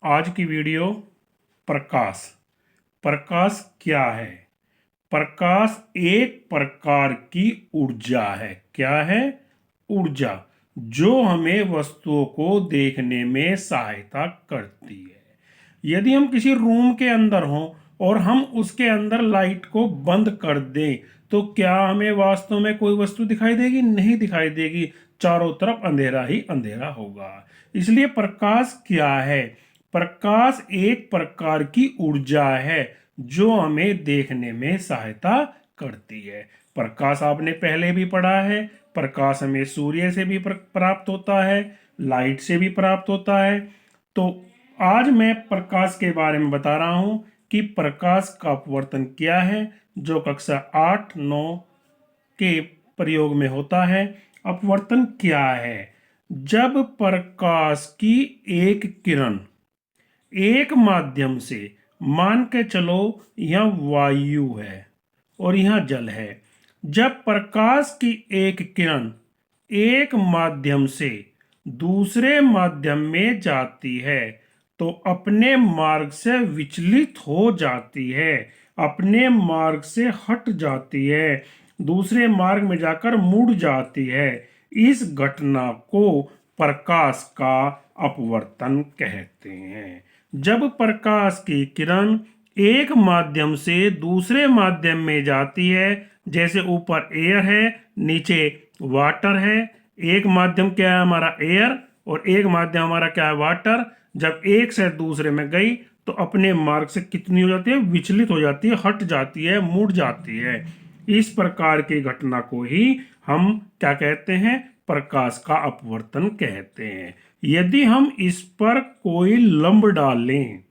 आज की वीडियो प्रकाश। प्रकाश क्या है? प्रकाश एक प्रकार की ऊर्जा है। क्या है? ऊर्जा, जो हमें वस्तुओं को देखने में सहायता करती है। यदि हम किसी रूम के अंदर हों और हम उसके अंदर लाइट को बंद कर दें तो क्या हमें वास्तव में कोई वस्तु दिखाई देगी? नहीं दिखाई देगी। चारों तरफ अंधेरा ही अंधेरा होगा। इसलिए प्रकाश क्या है? प्रकाश एक प्रकार की ऊर्जा है जो हमें देखने में सहायता करती है। प्रकाश आपने पहले भी पढ़ा है। प्रकाश हमें सूर्य से भी प्राप्त होता है, लाइट से भी प्राप्त होता है। तो आज मैं प्रकाश के बारे में बता रहा हूं कि प्रकाश का अपवर्तन क्या है, जो कक्षा 8-9 के प्रयोग में होता है। अपवर्तन क्या है? जब प्रकाश की एक किरण एक माध्यम से, मान के चलो यह वायु है और यह जल है, जब प्रकाश की एक किरण एक माध्यम से दूसरे माध्यम में जाती है तो अपने मार्ग से विचलित हो जाती है, अपने मार्ग से हट जाती है, दूसरे मार्ग में जाकर मुड़ जाती है। इस घटना को प्रकाश का अपवर्तन कहते हैं। जब प्रकाश की किरण एक माध्यम से दूसरे माध्यम में जाती है, जैसे ऊपर एयर है, नीचे वाटर है। एक माध्यम क्या है हमारा? एयर। और एक माध्यम हमारा क्या है? वाटर। जब एक से दूसरे में गई तो अपने मार्ग से कितनी हो जाती है? विचलित हो जाती है, हट जाती है, मुड़ जाती है। इस प्रकार की घटना को ही हम क्या कहते हैं? प्रकाश का अपवर्तन कहते हैं। यदि हम इस पर कोई लंब डालें,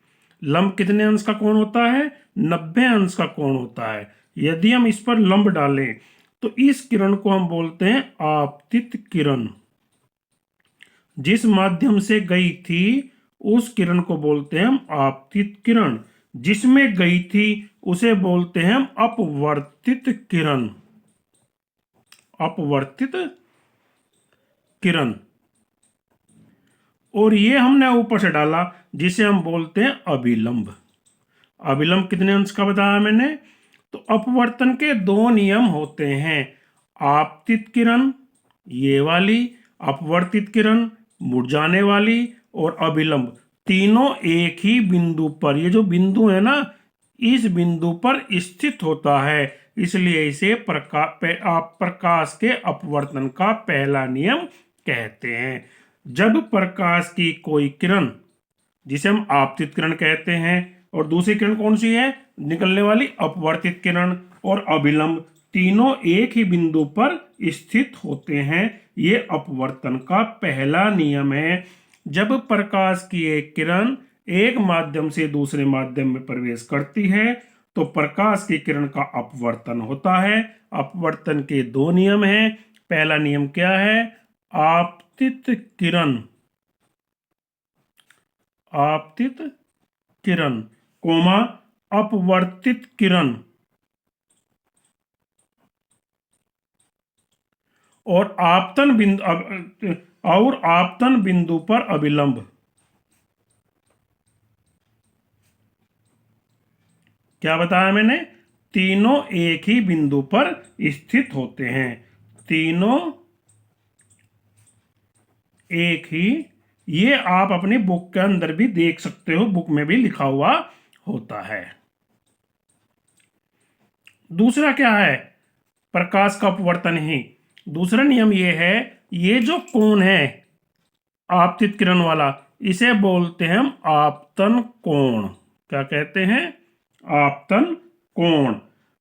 लंब कितने अंश का कोण होता है? 90 अंश का कोण होता है। यदि हम इस पर लंब डालें तो इस किरण को हम बोलते हैं आपतित किरण। जिस माध्यम से गई थी उस किरण को बोलते हैं हम आपतित किरण। जिसमें गई थी उसे बोलते हैं हम अपवर्तित किरण। अपवर्तित किरण। और ये हमने ऊपर से डाला जिसे हम बोलते हैं अभिलंब। अभिलंब कितने अंश का बताया मैंने? तो अपवर्तन के दो नियम होते हैं। आपतित किरण ये वाली, अपवर्तित किरण मुड़ जाने वाली, और अभिलंब, तीनों एक ही बिंदु पर, ये जो बिंदु है ना, इस बिंदु पर स्थित होता है। इसलिए इसे प्रकाश के अपवर्तन का पहला नियम कहते हैं। जब प्रकाश की कोई किरण, जिसे हम आपतित किरण कहते हैं, और दूसरी किरण कौन सी है? निकलने वाली अपवर्तित किरण और अभिलंब, तीनों एक ही बिंदु पर स्थित होते हैं। ये अपवर्तन का पहला नियम है। जब प्रकाश की एक किरण एक माध्यम से दूसरे माध्यम में प्रवेश करती है तो प्रकाश की किरण का अपवर्तन होता है। अपवर्तन के दो नियम हैं। पहला नियम क्या है? आपतित किरण, आपतित किरण, कोमा अपवर्तित किरण, और आपतन बिंदु और आपतन बिंदु पर अभिलंब। क्या बताया मैंने? तीनों एक ही बिंदु पर स्थित होते हैं। तीनों एक ही। ये आप अपनी बुक के अंदर भी देख सकते हो, बुक में भी लिखा हुआ होता है। दूसरा क्या है? प्रकाश का अपवर्तन ही। दूसरा नियम ये है, ये जो कोण है आपतित किरण वाला, इसे बोलते हैं हम आपतन कोण। क्या कहते हैं? आपतन कोण।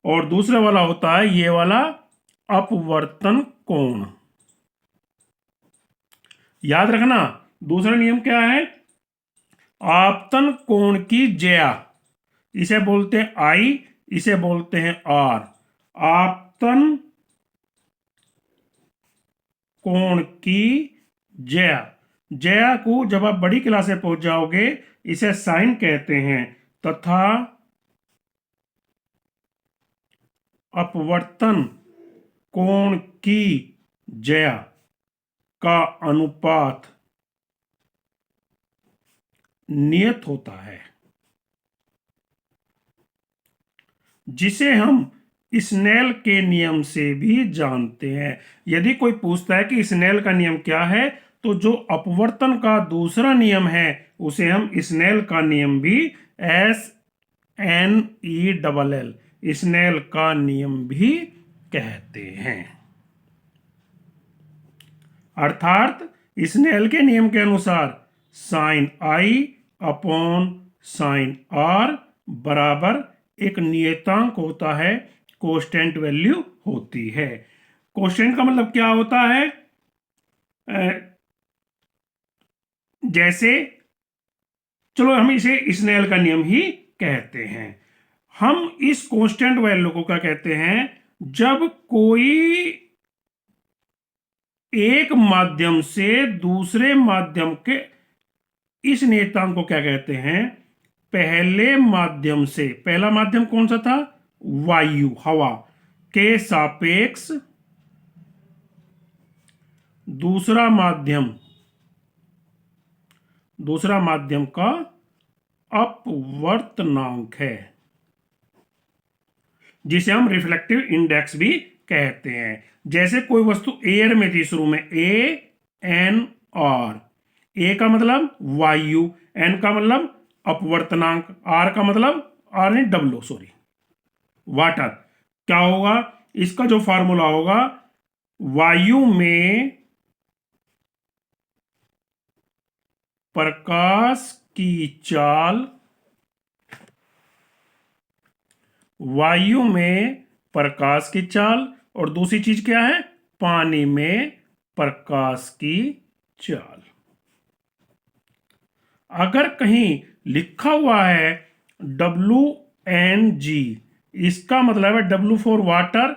और दूसरे वाला होता है ये वाला अपवर्तन कोण। याद रखना, दूसरा नियम क्या है? आपतन कोण की ज्या, इसे बोलते हैं आई, इसे बोलते हैं आर। आपतन कोण की ज्या, ज्या को जब आप बड़ी क्लास में पहुंच जाओगे इसे साइन कहते हैं, तथा अपवर्तन कोण की ज्या का अनुपात नियत होता है, जिसे हम स्नेल के नियम से भी जानते हैं। यदि कोई पूछता है कि स्नेल का नियम क्या है, तो जो अपवर्तन का दूसरा नियम है उसे हम स्नेल का नियम भी SNELL स्नेल का नियम भी कहते हैं। अर्थात स्नेल के नियम के अनुसार sine I upon sine R बराबर एक नियतांक होता है, कोस्टेंट वैल्यू होती है। कोस्टेंट का मतलब क्या होता है? जैसे चलो हम इसे स्नेल का नियम ही कहते हैं। हम इस कांस्टेंट वैल्यू को क्या कहते हैं? जब कोई एक माध्यम से दूसरे माध्यम के इस नियतांक को क्या कहते हैं? पहले माध्यम से, पहला माध्यम कौन सा था? वायु, हवा के सापेक्ष दूसरा माध्यम का अपवर्तनांक है, जिसे हम रिफ्लेक्टिव इंडेक्स भी कहते हैं। जैसे कोई वस्तु एयर में थी, शुरू में ANR, ए का मतलब वायु, एन का मतलब अपवर्तनांक, आर का मतलब वाटर। क्या होगा इसका जो फार्मूला होगा? वायु में प्रकाश की चाल, वायु में प्रकाश की चाल, और दूसरी चीज क्या है? पानी में प्रकाश की चाल। अगर कहीं लिखा हुआ है WNG, इसका मतलब है W फॉर वाटर,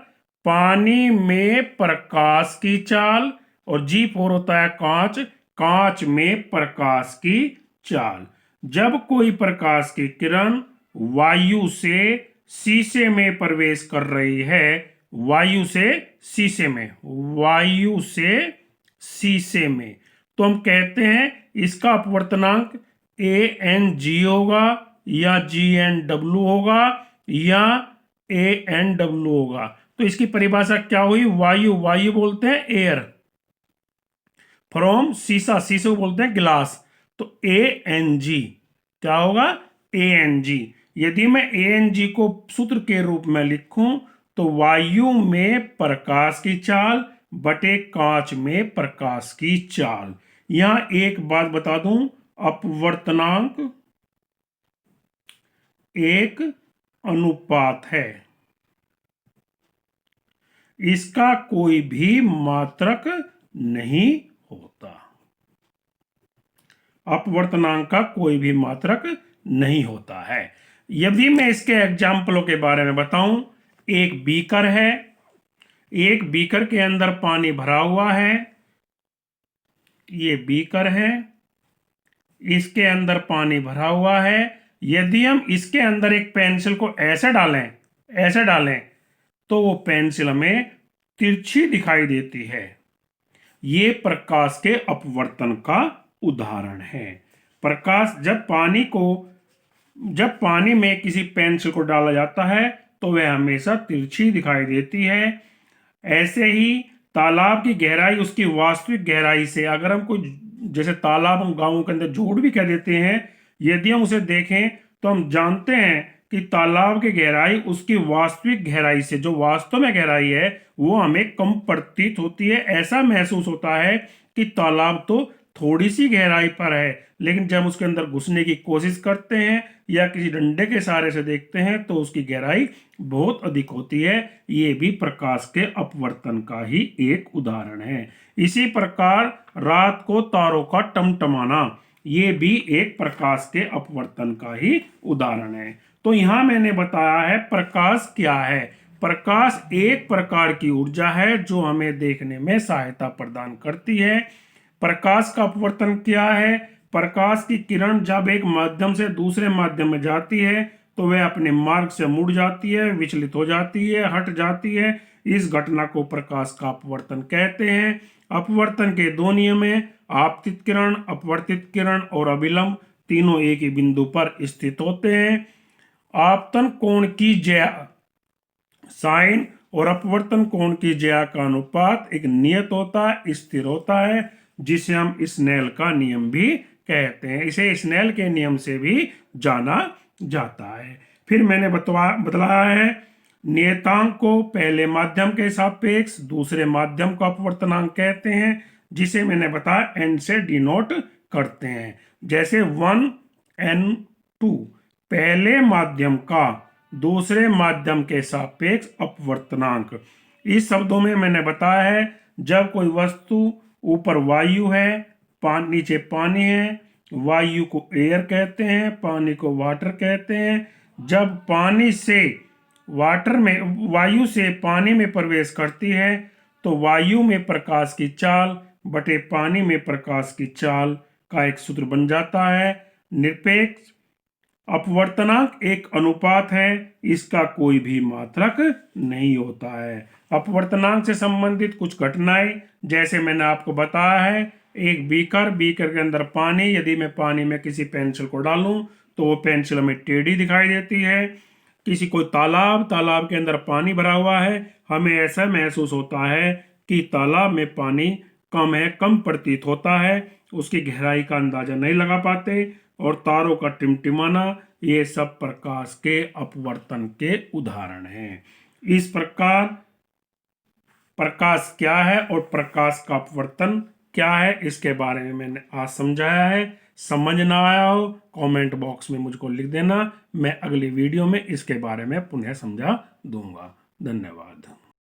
पानी में प्रकाश की चाल, और G फॉर होता है कांच, कांच में प्रकाश की चाल। जब कोई प्रकाश की किरण वायु से शीशे में प्रवेश कर रही है, वायु से शीशे में, तो हम कहते हैं इसका अपवर्तनांक ANG होगा, या GNW होगा, या ANW होगा। तो इसकी परिभाषा क्या हुई? वायु बोलते हैं एयर, फ्रॉम शीशे को बोलते हैं गिलास। तो ANG क्या होगा? ANG। यदि मैं ANG को सूत्र के रूप में लिखूं तो वायु में प्रकाश की चाल बटे कांच में प्रकाश की चाल। यहां एक बात बता दूं, अपवर्तनांक एक अनुपात है, इसका कोई भी मात्रक नहीं होता। अपवर्तनांक का कोई भी मात्रक नहीं होता है। यदि मैं इसके एग्जाम्पलों के बारे में बताऊं, एक बीकर है, एक बीकर के अंदर पानी भरा हुआ है, ये बीकर है, इसके अंदर पानी भरा हुआ है। यदि हम इसके अंदर एक पेंसिल को ऐसे डालें तो वो पेंसिल हमें तिरछी दिखाई देती है। ये प्रकाश के अपवर्तन का उदाहरण है। प्रकाश जब पानी में किसी पेंसिल को डाला जाता है तो वह हमेशा तिरछी दिखाई देती है। ऐसे ही तालाब की गहराई उसकी वास्तविक गहराई से, अगर हम कोई जैसे तालाब हम गांवों के अंदर जोड़ भी कह देते हैं, यदि हम उसे देखें तो हम जानते हैं कि तालाब की गहराई उसकी वास्तविक गहराई से, जो वास्तव में गहराई है, वो हमें कम प्रतीत होती है। ऐसा महसूस होता है कि तालाब तो थोड़ी सी गहराई पर है, लेकिन जब उसके अंदर घुसने की कोशिश करते हैं या किसी डंडे के सहारे से देखते हैं तो उसकी गहराई बहुत अधिक होती है। ये भी प्रकाश के अपवर्तन का ही एक उदाहरण है। इसी प्रकार रात को तारों का टमटमाना, ये भी एक प्रकाश के अपवर्तन का ही उदाहरण है। तो यहां मैंने बताया है प्रकाश क्या है। प्रकाश एक प्रकार की ऊर्जा है जो हमें देखने में सहायता प्रदान करती है। प्रकाश का अपवर्तन क्या है? प्रकाश की किरण जब एक माध्यम से दूसरे माध्यम में जाती है तो वह अपने मार्ग से मुड़ जाती है, विचलित हो जाती है, हट जाती है। इस घटना को प्रकाश का अपवर्तन कहते हैं। अपवर्तन के दो नियम हैं, आपतित किरण, अपवर्तित किरण और अभिलंब। तीनों एक ही बिंदु पर स्थित होते हैं। आपतन कोण की ज्या साइन और अपवर्तन कोण की ज्या का अनुपात एक नियत होता है, स्थिर होता है, जिसे हम स्नेल का नियम भी कहते हैं। इसे स्नेल के नियम से भी जाना जाता है। फिर मैंने बतलाया है नियतांक को पहले माध्यम के सापेक्ष दूसरे माध्यम को अपवर्तनांक कहते हैं, जिसे मैंने बताया n से डिनोट करते हैं। जैसे 1n2 पहले माध्यम का दूसरे माध्यम के सापेक्ष अपवर्तनांक। इस शब्दों में मैंने बताया है जब कोई वस्तु ऊपर वायु है, नीचे पानी है, वायु को एयर कहते हैं, पानी को वाटर कहते हैं। जब पानी से वायु से पानी में प्रवेश करती है तो वायु में प्रकाश की चाल बटे पानी में प्रकाश की चाल का एक सूत्र बन जाता है। निरपेक्ष अपवर्तनांक एक अनुपात है, इसका कोई भी मात्रक नहीं होता है। अपवर्तनांक से संबंधित कुछ घटनाएं जैसे मैंने आपको बताया है, एक बीकर के अंदर पानी, यदि मैं पानी में किसी पेंसिल को डालूं तो वो पेंसिल हमें टेढ़ी दिखाई देती है। किसी कोई तालाब के अंदर पानी भरा हुआ है, हमें ऐसा महसूस होता है कि तालाब में पानी कम है, कम प्रतीत होता है, उसकी गहराई का अंदाजा नहीं लगा पाते। और तारों का टिमटिमाना, ये सब प्रकाश के अपवर्तन के उदाहरण हैं। इस प्रकार प्रकाश क्या है और प्रकाश का अपवर्तन क्या है, इसके बारे में मैंने आज समझाया है। समझ ना आया हो कमेंट बॉक्स में मुझको लिख देना, मैं अगली वीडियो में इसके बारे में पुनः समझा दूंगा। धन्यवाद।